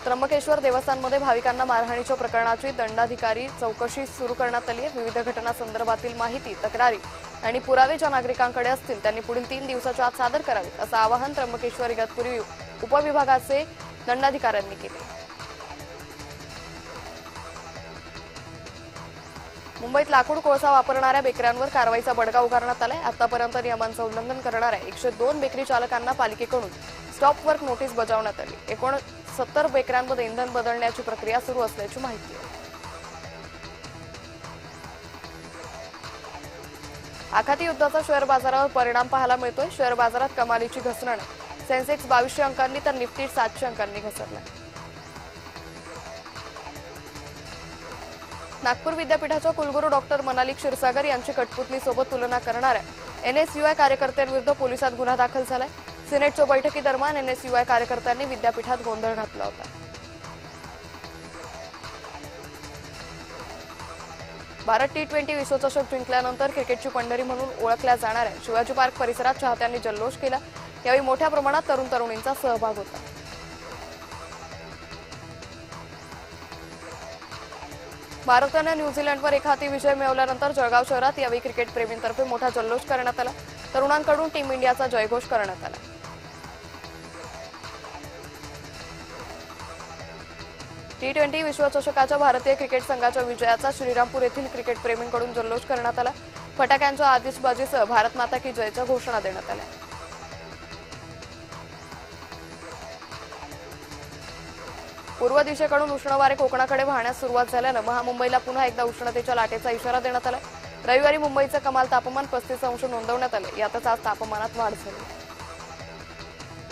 त्र्यंबकेश्वर देवस्थानमध्ये भाविकांना मारहाणीच्या प्रकरणाची दंडाधिकारी चौकशी सुरू करण्यात आली आहे। विविध घटनांसंदर्भातील माहिती, तक्रारी आणि पुरावे ज्या नागरिकांकडे असतील त्यांनी पुढील 3 दिवसाच्या आत सादर करावेत, असं आवाहन त्र्यंबकेश्वर इगतपुरी उपविभागाचे दंडाधिकाऱ्यांनी केले। मुंबईत लाकूड कोळसा वापरणाऱ्या बेकऱ्यांवर कारवाईचा बडगा उगारण्यात आलाय। आतापर्यंत नियमांचं उल्लंघन करणाऱ्या 102 बेकरी चालकांना पालिकेकडून स्टॉप वर्क नोटीस बजावण्यात आली। एकूण 70 बेकऱ्यांमध्ये इंधन बदलण्याची प्रक्रिया सुरू असल्याची माहिती आहे। आखाती युद्धाचा शेअर बाजारावर परिणाम पाहायला मिळतोय। शेअर बाजारात कमालीची घसरण आहे। सेन्सेक्स 2200 अंकांनी तर निफ्टी 700 अंकांनी घसरलाय। नागपूर विद्यापीठाच्या कुलगुरू डॉक्टर मनाली क्षीरसागर यांची कठपुतलीसोबत तुलना करणाऱ्या एनएसयूआय कार्यकर्त्यांविरुद्ध पोलिसात गुन्हा दाखल झालाय। सिनेटच्या बैठकीदरम्यान एनएसयूआय कार्यकर्त्यांनी विद्यापीठात गोंधळ घातला होता। भारत T20 विश्वचषक जिंकल्यानंतर क्रिकेटची पंढरी म्हणून ओळखल्या जाणाऱ्या शिवाजी पार्क परिसरात चाहत्यांनी जल्लोष केला। यावेळी मोठ्या प्रमाणात तरुण तरुणींचा सहभाग होता। भारताने न्यूझीलंडवर एकहाती विजय मिळवल्यानंतर जळगाव शहरात यावेळी क्रिकेट प्रेमींतर्फे मोठा जल्लोष करण्यात आला। तरुणांकडून टीम इंडियाचा जयघोष करण्यात आला। T20 विश्वचषकाच्या भारतीय क्रिकेट संघाच्या विजयाचा श्रीरामपूर येथील क्रिकेट प्रेमींकडून जल्लोष करण्यात आला। फटाक्यांच्या आतिषबाजीसह भारत माता की जयच्या घोषणा देण्यात आल्या। पूर्व दिशेकडून उष्ण वारे कोकणाकडे वाहण्यास सुरुवात झाल्यानं महामुंबईला पुन्हा एकदा उष्णतेच्या लाटेचा इशारा देण्यात आला। रविवारी मुंबईचं कमाल तापमान 35 अंश नोंदवण्यात आले। यातच आज तापमानात वाढ झाली।